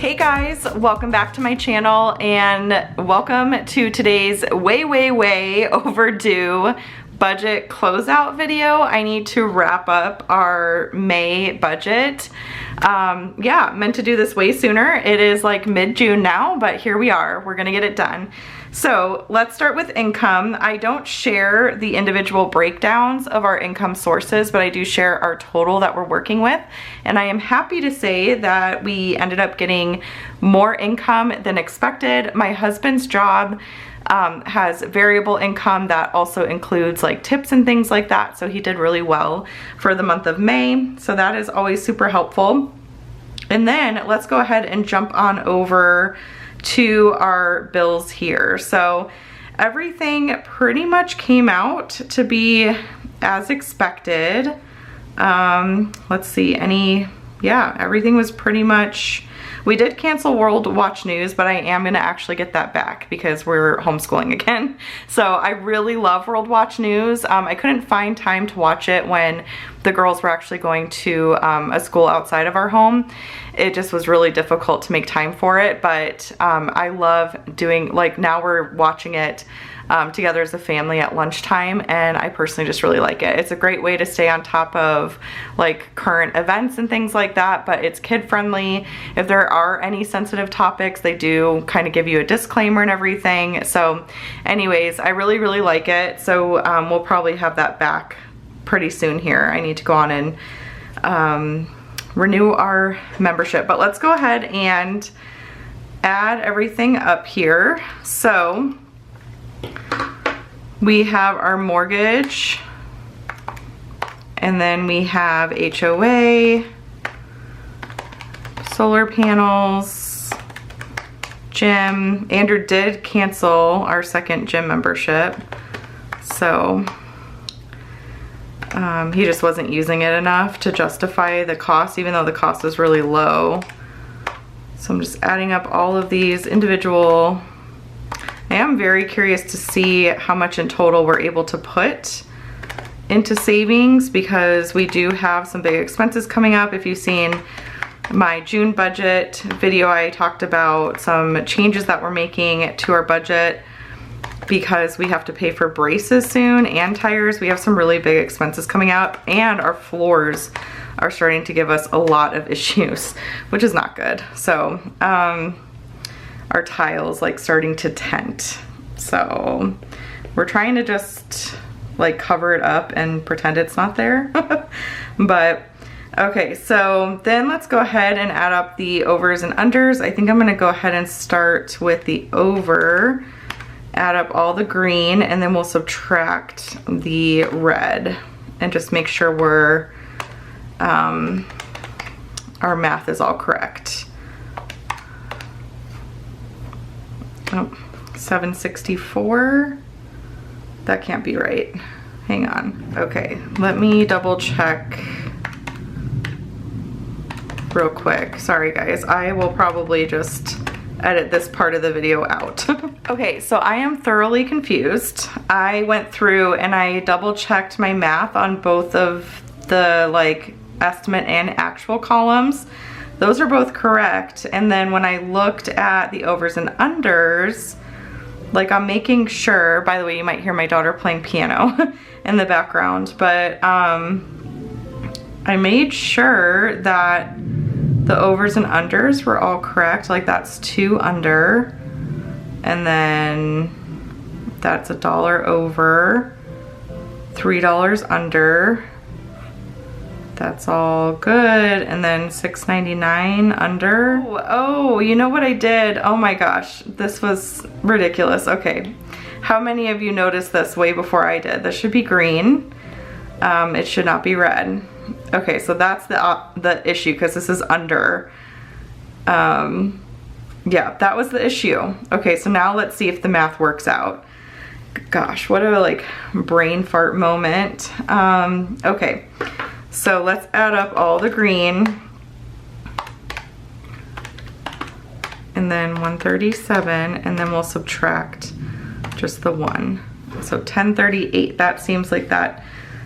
Hey guys, welcome back to my channel and welcome to today's way overdue budget closeout video. I need to wrap up our May budget. Yeah, meant to do this way sooner. It is like mid-June now, but here we are. We're gonna get it done. So let's start with income. I don't share the individual breakdowns of our income sources, but I do share our total that we're working with. And I am happy to say that we ended up getting more income than expected. My husband's job has variable income that also includes like tips and things like that. So he did really well for the month of May. So that is always super helpful. And then let's go ahead and jump on over to our bills here. So everything pretty much came out to be as expected. Let's see, everything was pretty much, we did cancel World Watch News, but I am gonna actually get that back because we're homeschooling again. So I really love World Watch News. I couldn't find time to watch it when the girls were actually going to a school outside of our home. It just was really difficult to make time for it, but I love doing, like now we're watching it together as a family at lunchtime, and I personally just really like it. It's a great way to stay on top of like current events and things like that, but it's kid friendly. If there are any sensitive topics, they do kind of give you a disclaimer and everything. So anyways, I really like it. So we'll probably have that back pretty soon here. I need to go on and renew our membership, but let's go ahead and add everything up here. So we have our mortgage, and then we have HOA, solar panels, gym. Andrew did cancel our second gym membership, so he just wasn't using it enough to justify the cost, even though the cost was really low. So I'm just adding up all of these individual. I am very curious to see how much in total we're able to put into savings, because we do have some big expenses coming up. If you've seen my June budget video, I talked about some changes that we're making to our budget because we have to pay for braces soon and tires. We have some really big expenses coming up, and our floors are starting to give us a lot of issues, which is not good. So our tiles like starting to tent. So we're trying to just like cover it up and pretend it's not there. But okay, so then let's go ahead and add up the overs and unders. I think I'm gonna go ahead and start with the over, add up all the green, and then we'll subtract the red and just make sure we're our math is all correct. Oh, 764. That can't be right. Hang on. Okay, let me double check real quick. Sorry guys, I will probably just edit this part of the video out. Okay, so I am thoroughly confused. I went through and I double checked my math on both of the like estimate and actual columns. Those are both correct. And then when I looked at the overs and unders, like I'm making sure, by the way, you might hear my daughter playing piano in the background, but I made sure that the overs and unders were all correct. Like that's 2 under, and then that's $1 over, $3 under. That's all good. And then $6.99 under. Oh, you know what I did? Oh my gosh, this was ridiculous. Okay, how many of you noticed this way before I did? This should be green. It should not be red. Okay, so that's the issue, because this is under. Yeah, that was the issue. Okay, so now let's see if the math works out. Gosh, what a like brain fart moment. Okay. So let's add up all the green, and then 137, and then we'll subtract just the 1. So 1038, that seems like that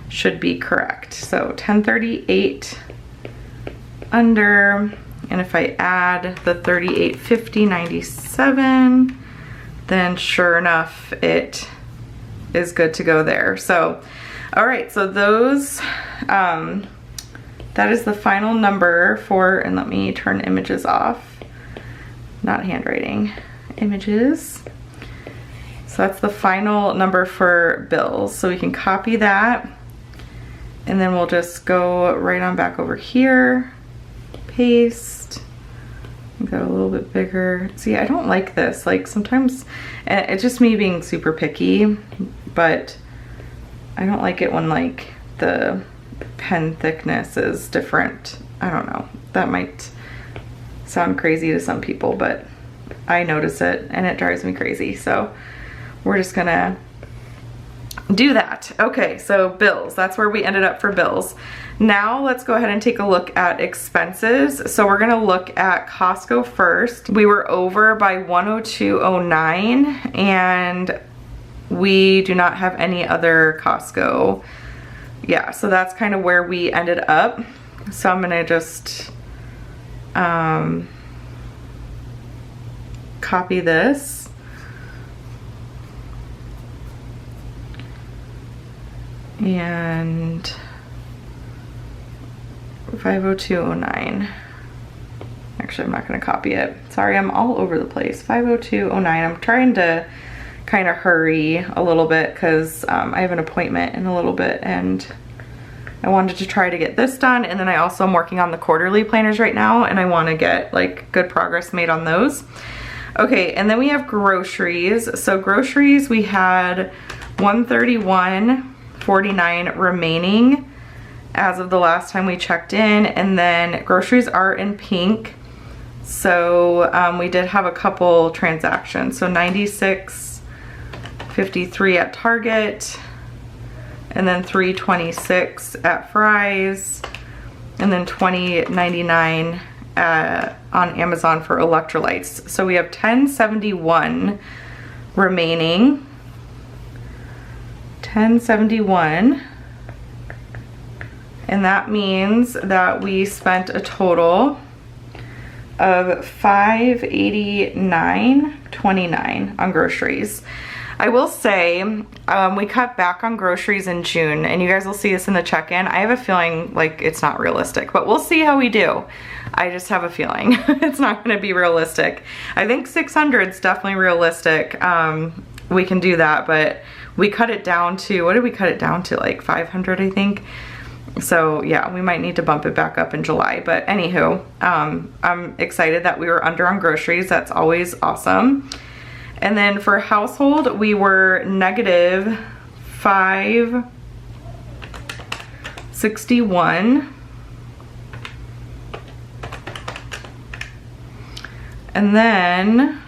should be correct. So 1038 under, And if I add the 38.50.97, then sure enough, it is good to go there. So, all right, so those, that is the final number for, and let me turn images off, not handwriting, images. So that's the final number for bills. So we can copy that, and then we'll just go right on back over here, paste, make that a little bit bigger. See, I don't like this. Like sometimes, it's just me being super picky, but I don't like it when like the pen thickness is different. I don't know. That might sound crazy to some people, but I notice it and it drives me crazy. So we're just gonna do that. Okay, so bills, that's where we ended up for bills. Now let's go ahead and take a look at expenses. So we're gonna look at Costco first. We were over by 102.09 and we do not have any other Costco. Yeah, so that's kind of where we ended up. So I'm gonna just copy this. And 502.09. Actually, I'm not going to copy it. Sorry, I'm all over the place. 502.09. I'm trying to kind of hurry a little bit because I have an appointment in a little bit and I wanted to try to get this done. And then I also am working on the quarterly planners right now and I want to get like good progress made on those. Okay, and then we have groceries. So groceries, we had 131.49 remaining as of the last time we checked in, and then groceries are in pink. So we did have a couple transactions. So 96.53 at Target, and then 326 at Fry's, and then 20.99 on Amazon for electrolytes. So we have 1071 remaining. 1071, and that means that we spent a total of $589.29 on groceries. I will say we cut back on groceries in June, and you guys will see this in the check-in. I have a feeling like it's not realistic, but we'll see how we do. I just have a feeling it's not going to be realistic. I think 600 is definitely realistic. We can do that, but we cut it down to, what did we cut it down to? Like 500, I think. So yeah, we might need to bump it back up in July. But anywho, I'm excited that we were under on groceries. That's always awesome. And then for household, we were negative 561. And then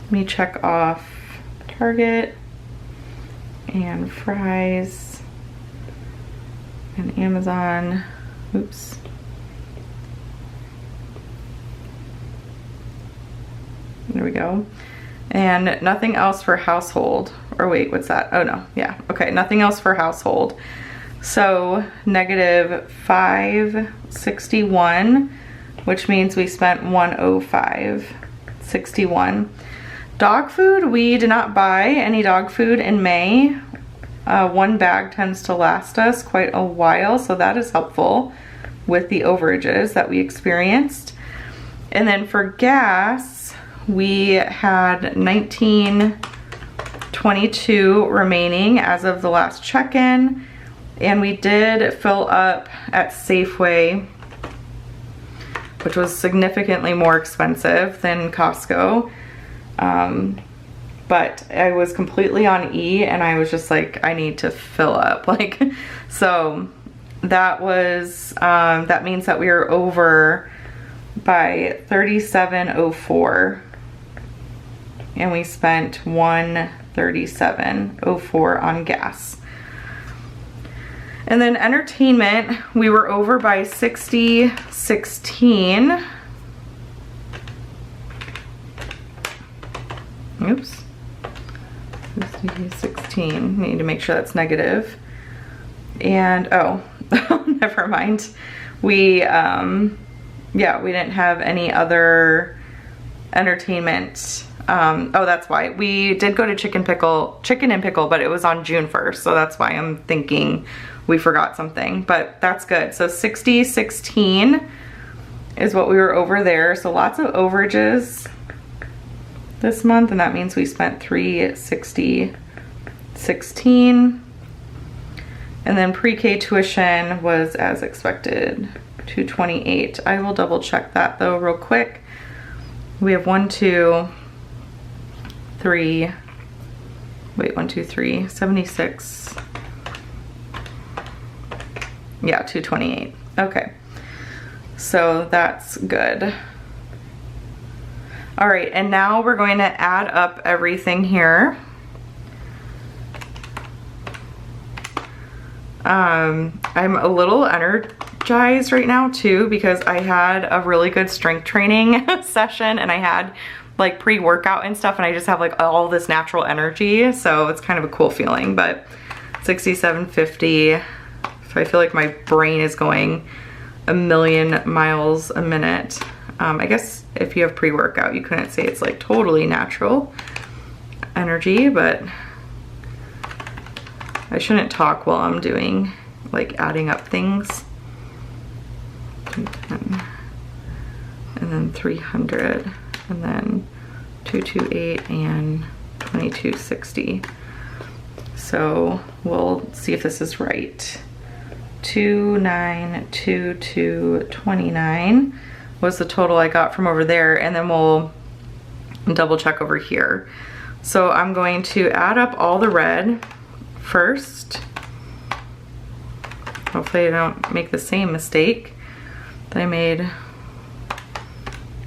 let me check off Target and Fry's and Amazon. Oops. There we go. And nothing else for household. Or wait, what's that? Oh no, yeah, okay, nothing else for household. So negative 561, which means we spent 105.61. Dog food, we did not buy any dog food in May. One bag tends to last us quite a while, so that is helpful with the overages that we experienced. And then for gas, we had $19.22 remaining as of the last check-in, and we did fill up at Safeway, which was significantly more expensive than Costco. But I was completely on E and I was just like, I need to fill up. Like, so that was, that means that we were over by 37.04 and we spent 137.04 on gas. And then entertainment, we were over by 60.16. Oops. 60.16. Need to make sure that's negative. And oh, never mind. We Yeah, we didn't have any other entertainment. Oh, that's why. We did go to Chicken and Pickle, but it was on June 1st, so that's why I'm thinking we forgot something, but that's good. So 60.16 is what we were over there. So lots of overages this month, and that means we spent $360.16. And then pre-K tuition was as expected, $228. I will double check that though real quick. We have 1, 2, 3, wait, 1, 2, 3, 76. Yeah, 228. Okay, so that's good. All right, and now we're going to add up everything here. I'm a little energized right now too, because I had a really good strength training session, and I had like pre-workout and stuff, and I just have like all this natural energy, so it's kind of a cool feeling. But 67.50, I feel like my brain is going a million miles a minute. I guess if you have pre-workout, you couldn't say it's like totally natural energy, but I shouldn't talk while I'm doing, like, adding up things. And then 300, and then 228 and 2260. So we'll see if this is right. 292229 was the total I got from over there, and then we'll double check over here. So I'm going to add up all the red first. Hopefully I don't make the same mistake that I made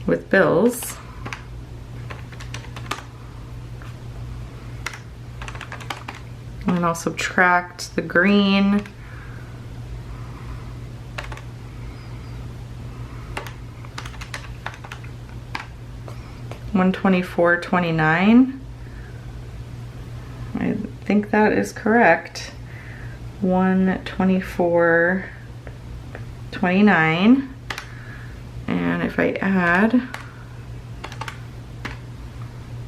with bills. And then I'll subtract the green. $124.29. I think that is correct. $124.29. And if I add,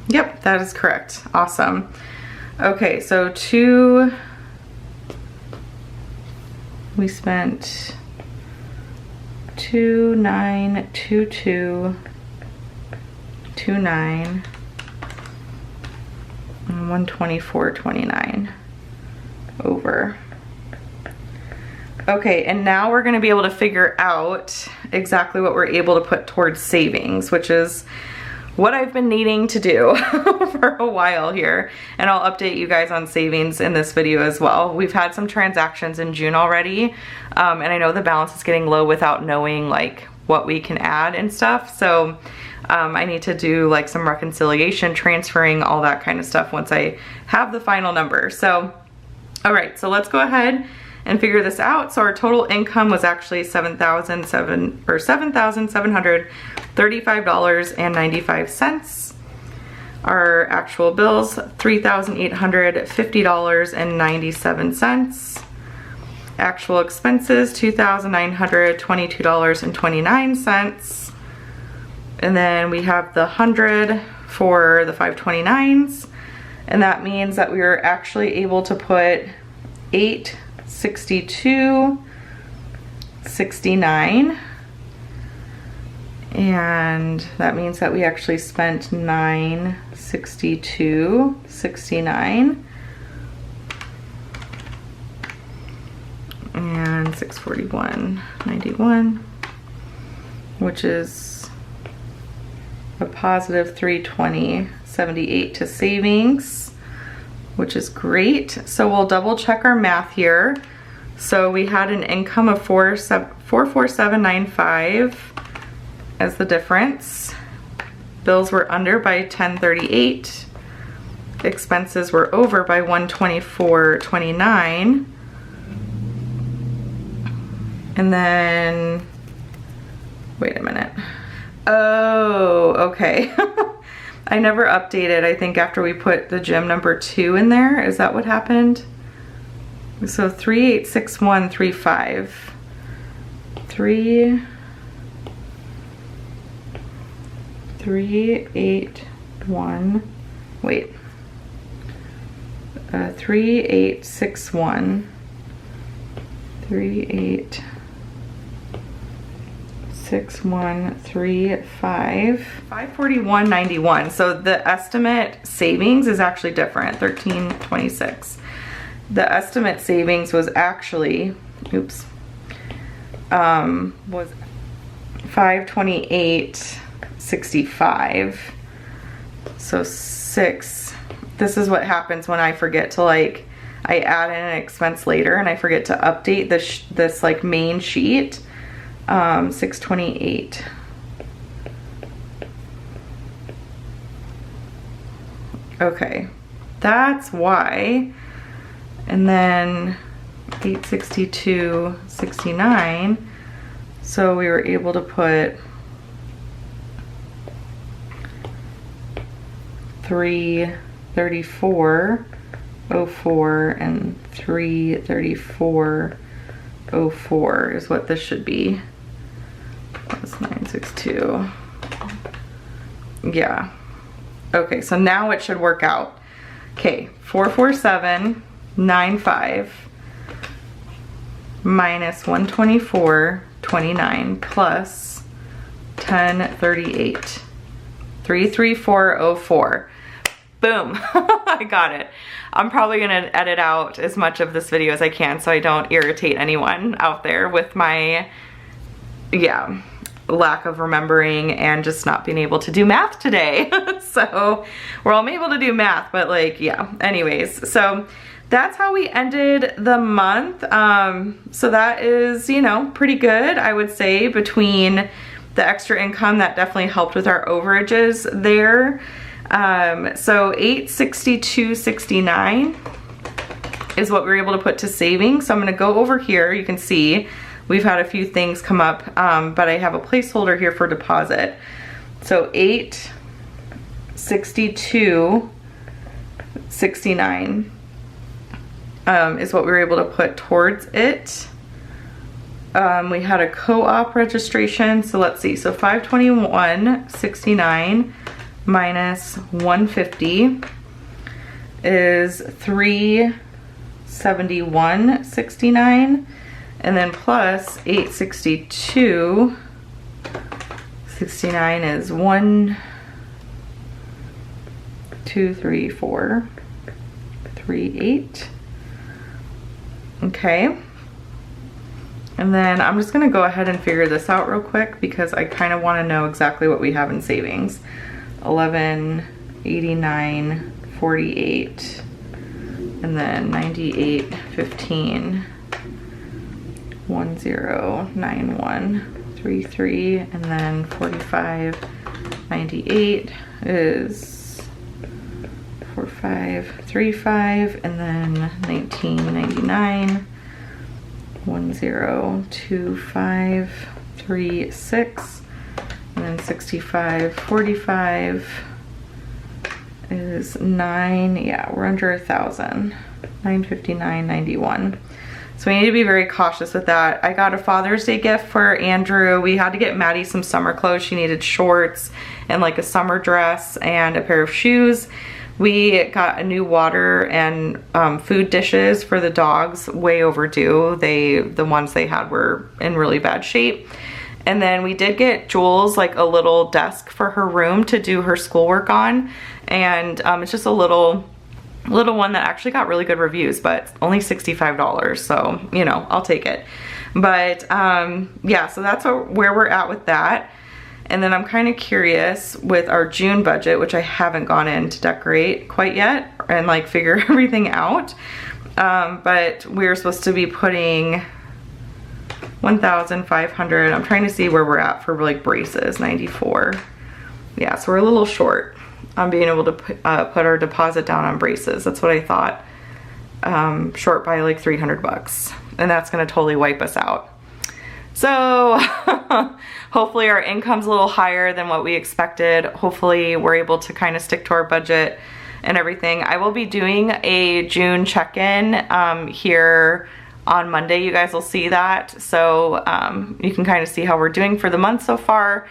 yep, that is correct. Awesome. Okay, so we spent 292229 and 124.29 over. Okay, and now we're going to be able to figure out exactly what we're able to put towards savings, which is what I've been needing to do for a while here. And I'll update you guys on savings in this video as well. We've had some transactions in June already, and I know the balance is getting low without knowing like what we can add and stuff. So I need to do like some reconciliation, transferring, all that kind of stuff once I have the final number. So, all right, so let's go ahead and figure this out. So our total income was actually $7,735.95. Our actual bills, $3,850.97. Actual expenses, $2,922.29. And then we have the 100 for the 529s. And that means that we were actually able to put $862.69, and that means that we actually spent $962.69 and $641.91, which is a positive $320.78 to savings, which is great. So we'll double check our math here. So we had an income of $447.95 as the difference. Bills were under by $10.38. Expenses were over by $124.29. And then, wait a minute. Oh, okay. I never updated, I think, after we put the gym number 2 in there. Is that what happened? So 386135. 381, wait, 3861, 386135, 541.91. So the estimate savings is actually different, 1326. The estimate savings was actually, oops, was 528.65. So this is what happens when I forget to, like, I add in an expense later and I forget to update this like main sheet. 628. Okay, that's why. And then 862.69. So we were able to put 334.04 and 334.04 is what this should be. That's 962. Yeah. Okay, so now it should work out. Okay, 447.95 minus 124.29 plus 1038. 334.04. Boom. I got it. I'm probably gonna edit out as much of this video as I can so I don't irritate anyone out there with my, yeah, lack of remembering and just not being able to do math today. So, well, I'm able to do math, but like, yeah, anyways. So that's how we ended the month. So that is, you know, pretty good, I would say, between the extra income that definitely helped with our overages there. So 862.69 is what we were able to put to savings. So I'm gonna go over here. You can see we've had a few things come up, but I have a placeholder here for deposit. So 862.69 is what we were able to put towards it. We had a co-op registration, so let's see, so 521.69 minus 150 is 371.69, and then plus 862.69 is 1, 2, 3, 4, 3, 8. Okay. And then I'm just gonna go ahead and figure this out real quick because I kind of want to know exactly what we have in savings. 1189.48, and then 98.15, 1091.33, and then 45.98 is 45.35, and then 19.99. 102536, and then 65.45 is 9. Yeah, we're under 1,000. 959.91. So we need to be very cautious with that. I got a Father's Day gift for Andrew. We had to get Maddie some summer clothes. She needed shorts and like a summer dress and a pair of shoes. We got a new water and food dishes for the dogs, way overdue. The ones they had were in really bad shape. And then we did get Jules like a little desk for her room to do her schoolwork on. And it's just a little one that actually got really good reviews, but only $65. So, you know, I'll take it. But yeah, so that's where we're at with that. And then I'm kind of curious with our June budget, which I haven't gone in to decorate quite yet and like figure everything out. But we're supposed to be putting 1,500. I'm trying to see where we're at for like braces, 94. Yeah, so we're a little short on being able to put our deposit down on braces. That's what I thought. Short by like 300 bucks. And that's gonna totally wipe us out. So hopefully our income's a little higher than what we expected. Hopefully we're able to kind of stick to our budget and everything. I will be doing a June check-in here on Monday. You guys will see that. So you can kind of see how we're doing for the month so far.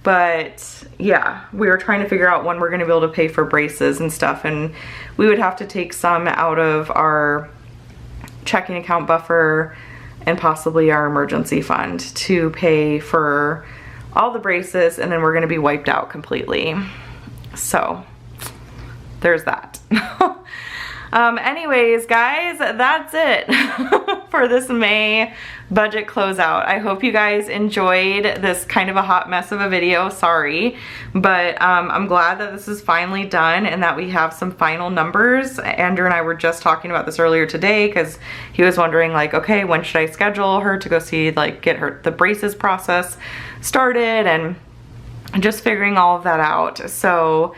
But yeah, we were trying to figure out when we're gonna be able to pay for braces and stuff, and we would have to take some out of our checking account buffer and possibly our emergency fund to pay for all the braces, and then we're gonna be wiped out completely. So there's that. Anyways, guys, that's it for this May budget closeout. I hope you guys enjoyed this kind of a hot mess of a video. Sorry, but I'm glad that this is finally done and that we have some final numbers. Andrew and I were just talking about this earlier today because he was wondering, like, okay, when should I schedule her to go see, like, get her the braces process started, and just figuring all of that out. So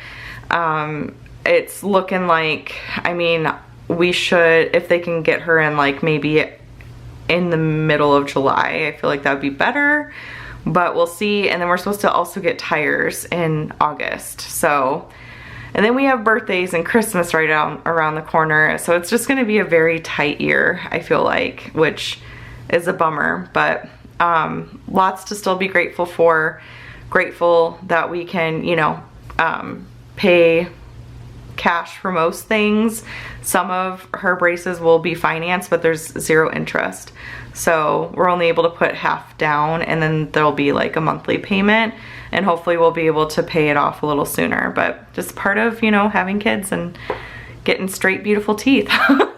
it's looking like, I mean, we should, if they can get her in like maybe in the middle of July, I feel like that would be better, but we'll see. And then we're supposed to also get tires in August. So, and then we have birthdays and Christmas right around the corner. So it's just gonna be a very tight year, I feel like, which is a bummer, but lots to still be grateful for. Grateful that we can, you know, pay cash for most things. Some of her braces will be financed, but there's 0 interest. So we're only able to put half down, and then there'll be like a monthly payment, and hopefully we'll be able to pay it off a little sooner. But just part of, you know, having kids and getting straight, beautiful teeth.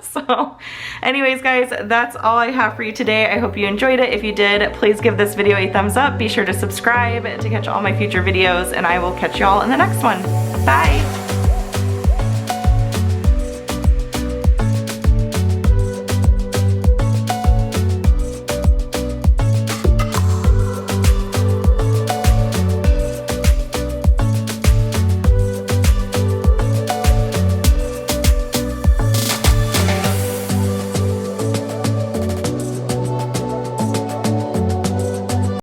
So anyways, guys, that's all I have for you today. I hope you enjoyed it. If you did, please give this video a thumbs up. Be sure to subscribe to catch all my future videos, and I will catch y'all in the next one. Bye.